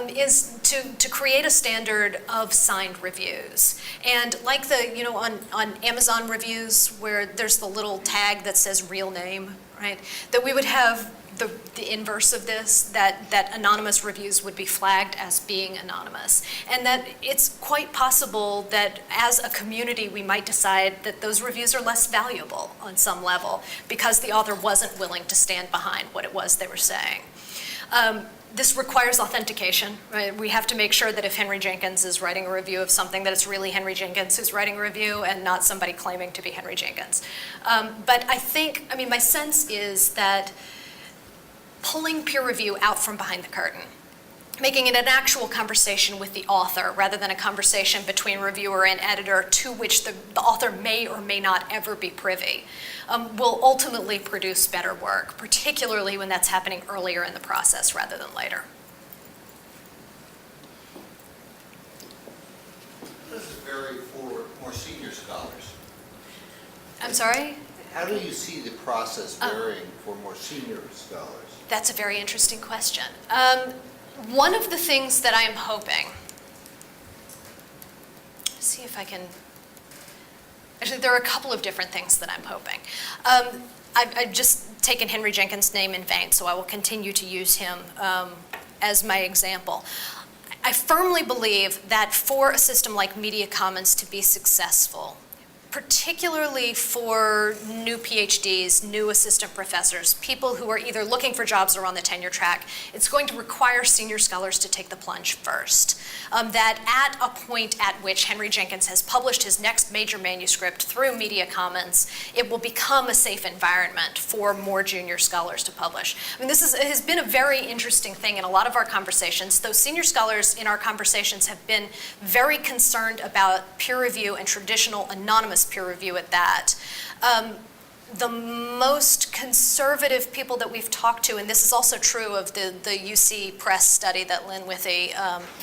is to create a standard of signed reviews. And like on Amazon reviews where there's the little tag that says real name, right? That we would have the inverse of this, that anonymous reviews would be flagged as being anonymous. And that it's quite possible that as a community we might decide that those reviews are less valuable on some level because the author wasn't willing to stand behind what it was they were saying. This requires authentication, right? We have to make sure that if Henry Jenkins is writing a review of something, that it's really Henry Jenkins who's writing a review and not somebody claiming to be Henry Jenkins. But my sense is that pulling peer review out from behind the curtain, making it an actual conversation with the author rather than a conversation between reviewer and editor to which the author may or may not ever be privy, will ultimately produce better work, particularly when that's happening earlier in the process rather than later.
How does it vary for more senior scholars?
I'm sorry?
How do you see the process varying for more senior scholars?
That's a very interesting question. One of the things that I am hoping, see if I can, actually there are a couple of different things that I'm hoping. I've just taken Henry Jenkins' name in vain, so I will continue to use him as my example. I firmly believe that for a system like Media Commons to be successful, particularly for new PhDs, new assistant professors, people who are either looking for jobs or on the tenure track, it's going to require senior scholars to take the plunge first. That at a point at which Henry Jenkins has published his next major manuscript through Media Commons, it will become a safe environment for more junior scholars to publish. I mean, this has been a very interesting thing in a lot of our conversations, though senior scholars in our conversations have been very concerned about peer review and traditional anonymous peer review at that. The most conservative people that we've talked to, and this is also true of the UC Press study that Lynn Withey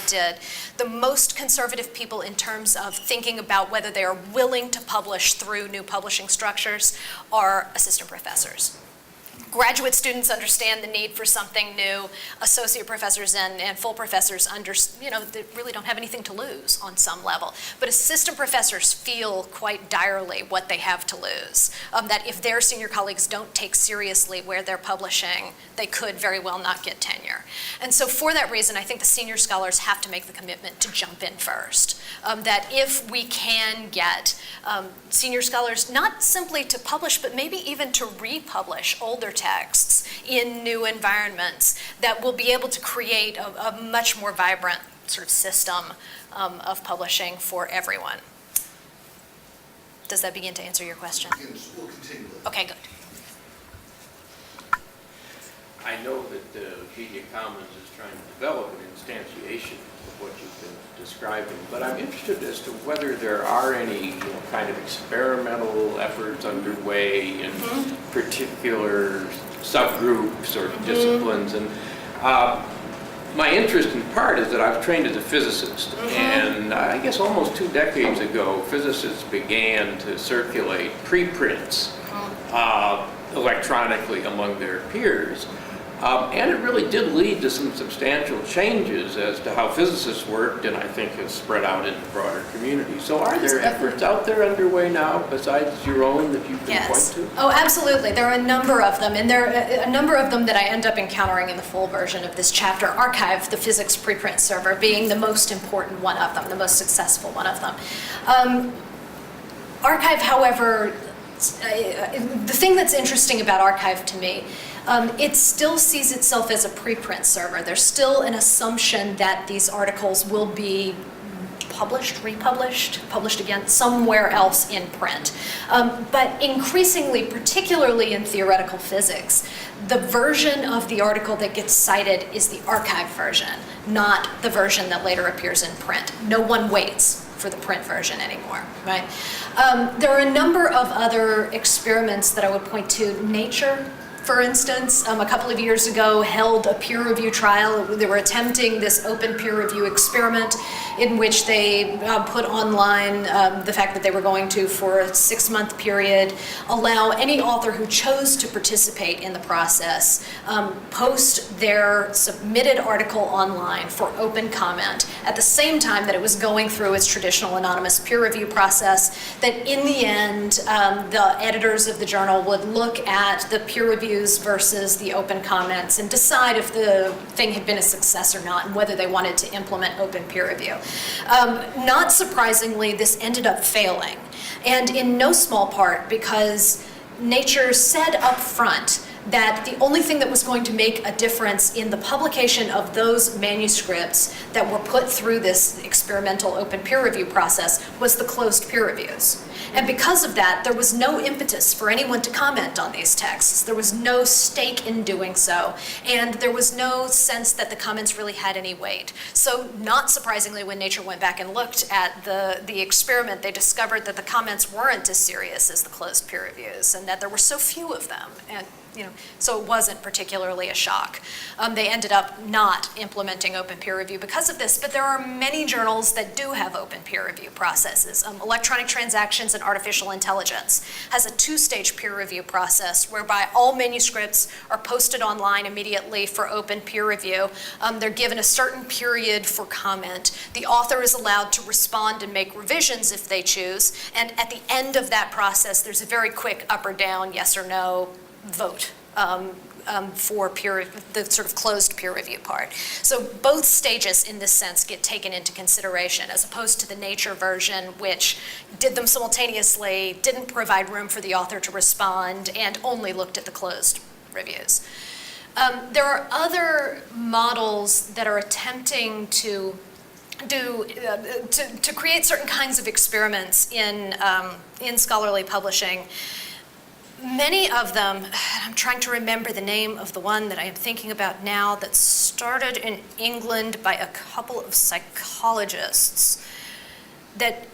did, the most conservative people in terms of thinking about whether they are willing to publish through new publishing structures are assistant professors. Graduate students understand the need for something new. Associate professors and full professors they really don't have anything to lose on some level. But assistant professors feel quite direly what they have to lose. That if their senior colleagues don't take seriously where they're publishing, they could very well not get tenure. And so for that reason, I think the senior scholars have to make the commitment to jump in first. That if we can get senior scholars not simply to publish, but maybe even to republish older texts in new environments, that will be able to create a much more vibrant sort of system of publishing for everyone. Does that begin to answer your question?
We'll continue.
Okay, good.
I know that Media Commons is trying to develop an instantiation of what you've been describing, but I'm interested as to whether there are any kind of experimental efforts underway in particular subgroups or disciplines. And my interest in part is that I've trained as a physicist, and I guess almost 2 decades ago, physicists began to circulate preprints electronically among their peers And it really did lead to some substantial changes as to how physicists worked, and I think has spread out in the broader community. So are there efforts out there underway now besides your own that you can point
Yes.
to?
Oh, absolutely. There are a number of them, and there are a number of them that I end up encountering in the full version of this chapter. Archive, the physics preprint server, being the most important one of them, the most successful one of them. Archive, however, the thing that's interesting about Archive to me, it still sees itself as a preprint server. There's still an assumption that these articles will be published, republished, published again somewhere else in print. But increasingly, particularly in theoretical physics, the version of the article that gets cited is the archive version, not the version that later appears in print. No one waits for the print version anymore, right? There are a number of other experiments that I would point to. Nature, for instance, a couple of years ago held a peer review trial. They were attempting this open peer review experiment in which they put online the fact that they were going to, for a 6-month period, allow any author who chose to participate in the process post their submitted article online for open comment at the same time that it was going through its traditional anonymous peer review process. That in the end, the editors of the journal would look at the peer reviews versus the open comments and decide if the thing had been a success or not and whether they wanted to implement open peer review. Not surprisingly, this ended up failing, and in no small part because Nature said up front that the only thing that was going to make a difference in the publication of those manuscripts that were put through this experimental open peer review process was the closed peer reviews. And because of that, there was no impetus for anyone to comment on these texts. There was no stake in doing so, and there was no sense that the comments really had any weight. So not surprisingly, when Nature went back and looked at the experiment, they discovered that the comments weren't as serious as the closed peer reviews, and that there were so few of them. And so it wasn't particularly a shock. They ended up not implementing open peer review because of this, but there are many journals that do have open peer review processes. Electronic Transactions and Artificial Intelligence has a 2-stage peer review process whereby all manuscripts are posted online immediately for open peer review. They're given a certain period for comment. The author is allowed to respond and make revisions if they choose, and at the end of that process, there's a very quick up or down, yes or no vote for the sort of closed peer review part. So both stages in this sense get taken into consideration, as opposed to the Nature version, which did them simultaneously, didn't provide room for the author to respond, and only looked at the closed reviews. There are other models that are attempting to create certain kinds of experiments in scholarly publishing. Many of them, I'm trying to remember the name of the one that I am thinking about now, that started in England by a couple of psychologists that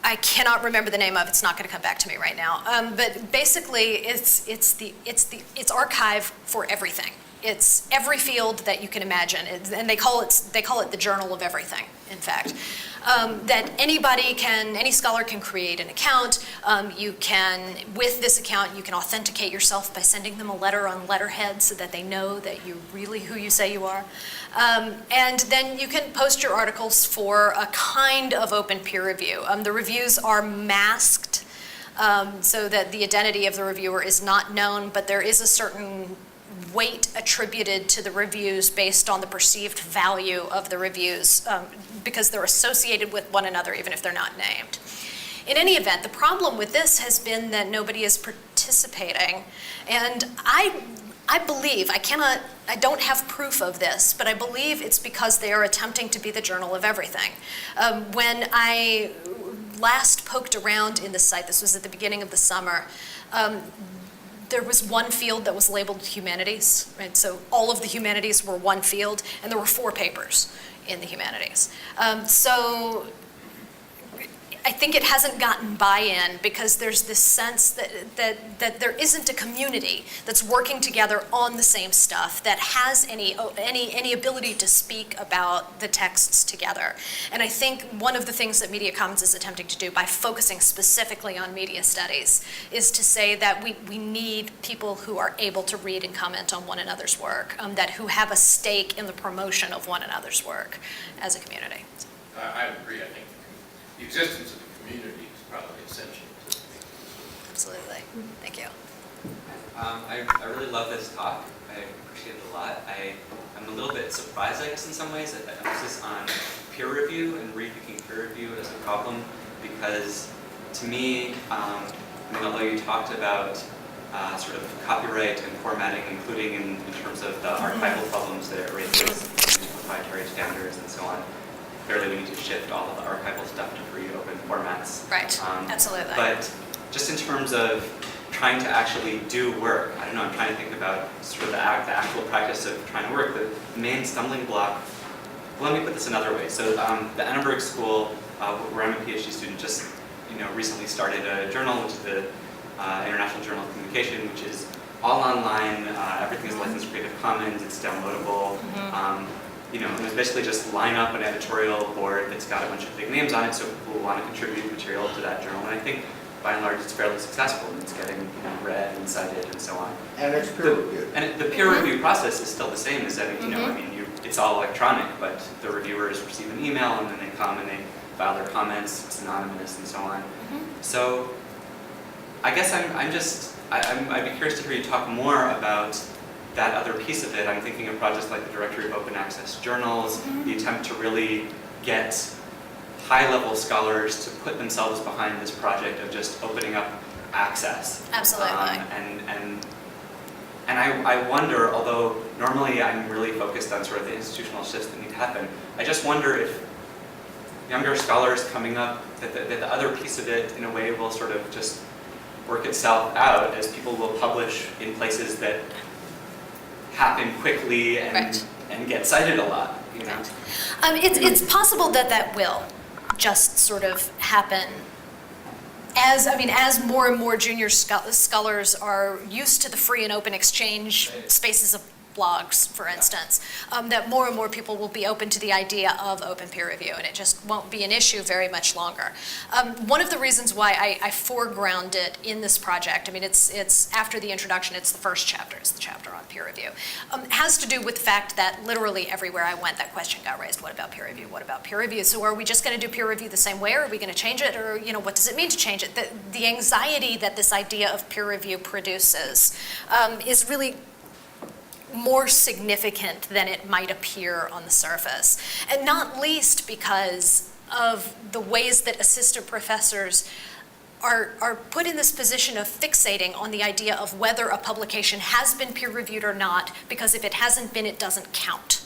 I cannot remember the name of. It's not going to come back to me right now. But basically, it's archive for everything. It's every field that you can imagine, and they call it the Journal of Everything. In fact, that any scholar can create an account. You can, with this account, you can authenticate yourself by sending them a letter on letterhead so that they know that you're really who you say you are. And then you can post your articles for a kind of open peer review. The reviews are masked so that the identity of the reviewer is not known, but there is a certain weight attributed to the reviews based on the perceived value of the reviews because they're associated with one another even if they're not named. In any event, the problem with this has been that nobody is participating, and I believe, I don't have proof of this, but I believe it's because they are attempting to be the Journal of Everything. When I last poked around in the site, this was at the beginning of the summer, there was one field that was labeled humanities, right? So all of the humanities were one field, and there were 4 papers in the humanities. So I think it hasn't gotten buy-in because there's this sense that there isn't a community that's working together on the same stuff, that has any ability to speak about the texts together. And I think one of the things that Media Commons is attempting to do by focusing specifically on media studies is to say that we need people who are able to read and comment on one another's work, that who have a stake in the promotion of one another's work as a community.
I agree. I think the existence of the community is probably essential to
Absolutely. Thank you.
I really love this talk. I appreciate it a lot. I'm a little bit surprised, I guess, in some ways, at the emphasis on peer review and rethinking peer review as a problem, because to me, although you talked about sort of copyright and formatting, including in terms of the archival problems that it raises, proprietary standards and so on, clearly we need to shift all of the archival stuff to free open formats.
Right, absolutely.
But just in terms of trying to actually do work, I don't know, I'm trying to think about sort of the actual practice of trying to work. The main stumbling block, well, let me put this another way. So the Annenberg School, where I'm a PhD student, just recently started a journal, which is the International Journal of Communication, which is all online. Everything is licensed Creative Commons. It's downloadable. And it's basically just line up an editorial board that's got a bunch of big names on it, so people will want to contribute material to that journal. And I think, by and large, it's fairly successful. It's getting read and cited and so on.
And it's peer reviewed.
And the peer review process is still the same as it's all electronic, but the reviewers receive an email and then they come and they file their comments. It's anonymous and so on. So I guess I'd be curious to hear you talk more about that other piece of it. I'm thinking of projects like the Directory of Open Access Journals, the attempt to really get high-level scholars to put themselves behind this project of just opening up access.
Absolutely.
And I wonder, although normally I'm really focused on sort of the institutional shifts that need to happen, I just wonder if younger scholars coming up, that the other piece of it in a way will sort of just work itself out as people will publish in places that happen quickly and get cited a lot.
It's possible that will just sort of happen as more and more junior scholars are used to the free and open exchange spaces of blogs, for instance, that more and more people will be open to the idea of open peer review, and it just won't be an issue very much longer. One of the reasons why I foreground it in this project, it's after the introduction, it's the first chapter, it's the chapter on peer review, has to do with the fact that literally everywhere I went, that question got raised: what about peer review? What about peer review? So are we just going to do peer review the same way, or are we going to change it, or what does it mean to change it? The anxiety that this idea of peer review produces is really more significant than it might appear on the surface. And not least because of the ways that assistant professors are put in this position of fixating on the idea of whether a publication has been peer-reviewed or not, because if it hasn't been, it doesn't count,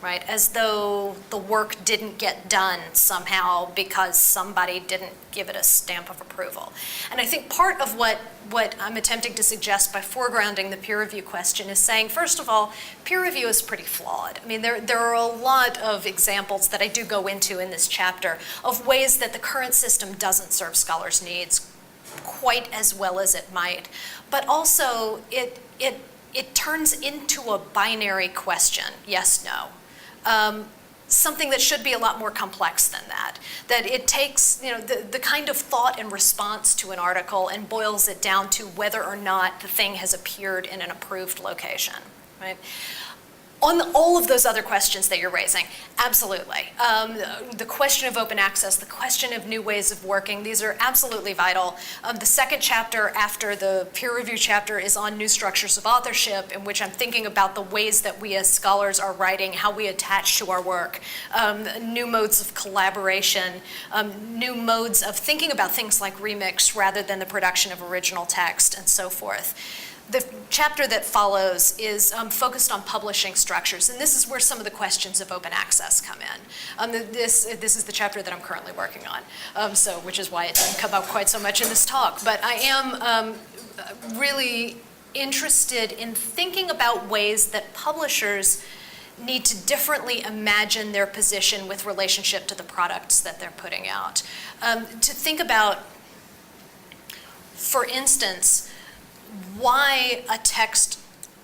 right? As though the work didn't get done somehow because somebody didn't give it a stamp of approval. And I think part of what I'm attempting to suggest by foregrounding the peer review question is saying, first of all, peer review is pretty flawed. There are a lot of examples that I do go into in this chapter of ways that the current system doesn't serve scholars' needs quite as well as it might. But also, it turns into a binary question, yes, no. Something that should be a lot more complex than that. That it takes, the kind of thought and response to an article and boils it down to whether or not the thing has appeared in an approved location, right? On all of those other questions that you're raising, absolutely. The question of open access, the question of new ways of working, these are absolutely vital. The second chapter after the peer review chapter is on new structures of authorship, in which I'm thinking about the ways that we as scholars are writing, how we attach to our work, new modes of collaboration, new modes of thinking about things like remix rather than the production of original text, and so forth. The chapter that follows is focused on publishing structures, and this is where some of the questions of open access come in. This is the chapter that I'm currently working on, which is why it didn't come up quite so much in this talk. But I am really interested in thinking about ways that publishers need to differently imagine their position with relationship to the products that they're putting out. To think about, for instance, why a text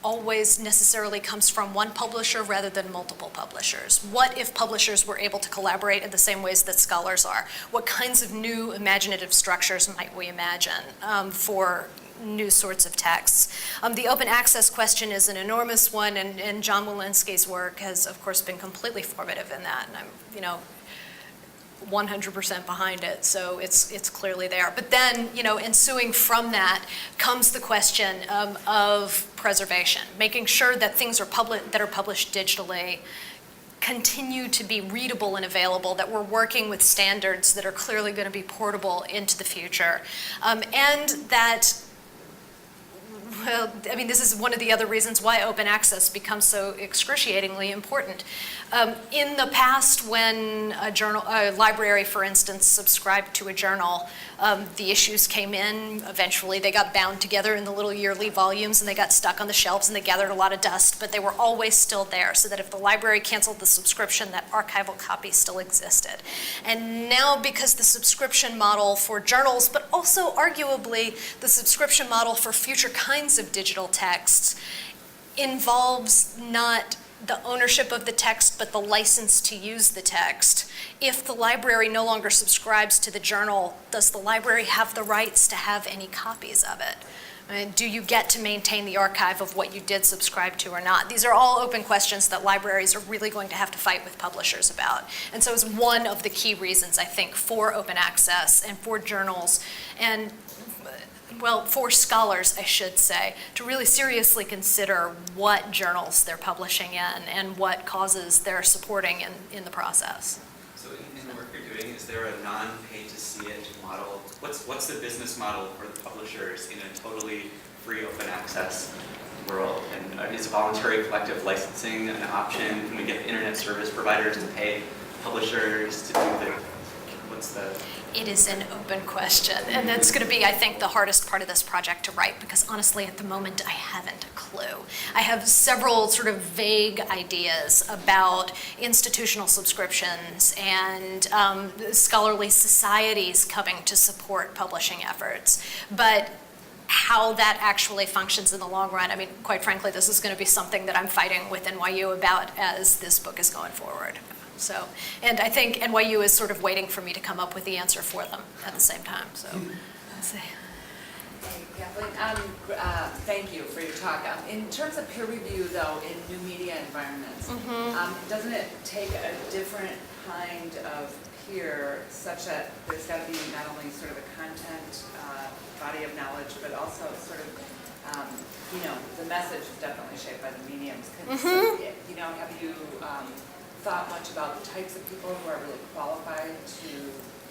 always necessarily comes from one publisher rather than multiple publishers. What if publishers were able to collaborate in the same ways that scholars are? What kinds of new imaginative structures might we imagine for new sorts of texts? The open access question is an enormous one, and John Walensky's work has, of course, been completely formative in that, and I'm, 100% behind it, so it's clearly there. But then, ensuing from that comes the question of preservation, making sure that things that are published digitally continue to be readable and available, that we're working with standards that are clearly going to be portable into the future, and that, well, this is one of the other reasons why open access becomes so excruciatingly important. In the past, when a library, for instance, subscribed to a journal, the issues came in. Eventually, they got bound together in the little yearly volumes, and they got stuck on the shelves, and they gathered a lot of dust, but they were always still there, so that if the library canceled the subscription, that archival copy still existed. And now, because the subscription model for journals, but also arguably the subscription model for future kinds of digital texts, involves not the ownership of the text, but the license to use the text. If the library no longer subscribes to the journal, does the library have the rights to have any copies of it? Do you get to maintain the archive of what you did subscribe to or not? These are all open questions that libraries are really going to have to fight with publishers about. And so it's one of the key reasons, I think, for open access and for journals and, well, for scholars, I should say, to really seriously consider what journals they're publishing in and what causes they're supporting in the process.
So in the work you're doing, is there a non-pay-to-see-it model? What's the business model for the publishers in a totally free open access world? And is voluntary collective licensing an option? Can we get internet service providers to pay publishers to do
It is an open question, and that's going to be, I think, the hardest part of this project to write, because honestly, at the moment, I haven't a clue. I have several sort of vague ideas about institutional subscriptions and scholarly societies coming to support publishing efforts, but how that actually functions in the long run, quite frankly, this is going to be something that I'm fighting with NYU about as this book is going forward. So, and I think NYU is sort of waiting for me to come up with the answer for them at the same time, so let's see.
Hey, Kathleen, thank you for your talk. In terms of peer review, though, in new media environments, doesn't it take a different kind of peer such that there's got to be not only sort of a content body of knowledge, but also sort of, the message is definitely shaped by the mediums. Have you thought much about the types of people who are really qualified to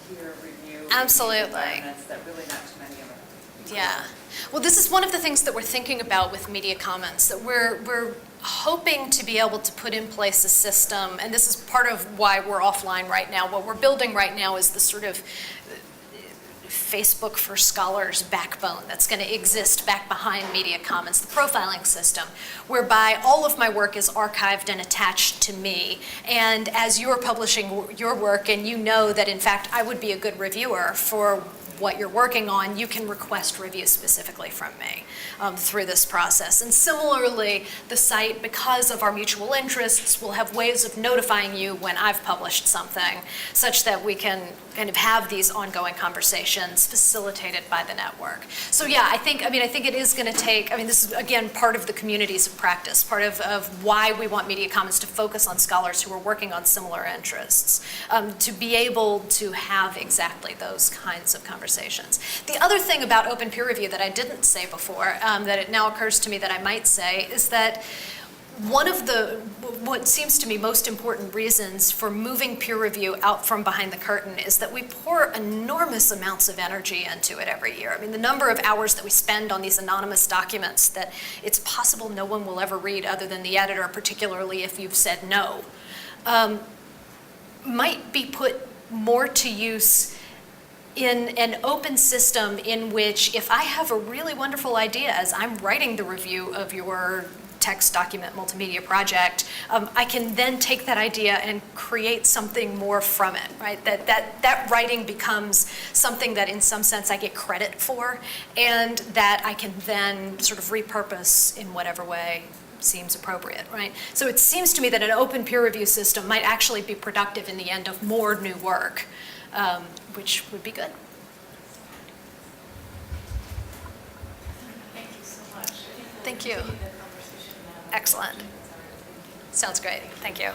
peer review
Absolutely.
environments that really not too many of them?
Yeah. Well, this is one of the things that we're thinking about with Media Commons, that we're hoping to be able to put in place a system, and this is part of why we're offline right now. What we're building right now is the sort of Facebook for Scholars backbone that's going to exist back behind Media Commons, the profiling system, whereby all of my work is archived and attached to me. And as you're publishing your work and you know that, in fact, I would be a good reviewer for what you're working on, you can request reviews specifically from me through this process. And similarly, the site, because of our mutual interests, will have ways of notifying you when I've published something, such that we can kind of have these ongoing conversations facilitated by the network. So yeah, I think it is going to take, this is, again, part of the communities of practice, part of why we want Media Commons to focus on scholars who are working on similar interests, to be able to have exactly those kinds of conversations. The other thing about open peer review that I didn't say before, that it now occurs to me that I might say, is that one of what seems to me most important reasons for moving peer review out from behind the curtain is that we pour enormous amounts of energy into it every year. The number of hours that we spend on these anonymous documents that it's possible no one will ever read other than the editor, particularly if you've said no, might be put more to use in an open system in which, if I have a really wonderful idea as I'm writing the review of your text document multimedia project, I can then take that idea and create something more from it, right? That writing becomes something that in some sense I get credit for, and that I can then sort of repurpose in whatever way seems appropriate, right? So it seems to me that an open peer review system might actually be productive in the end of more new work, which would be good.
Thank you so much.
Thank you.
Continue the conversation now.
Excellent. Sounds great. Thank you.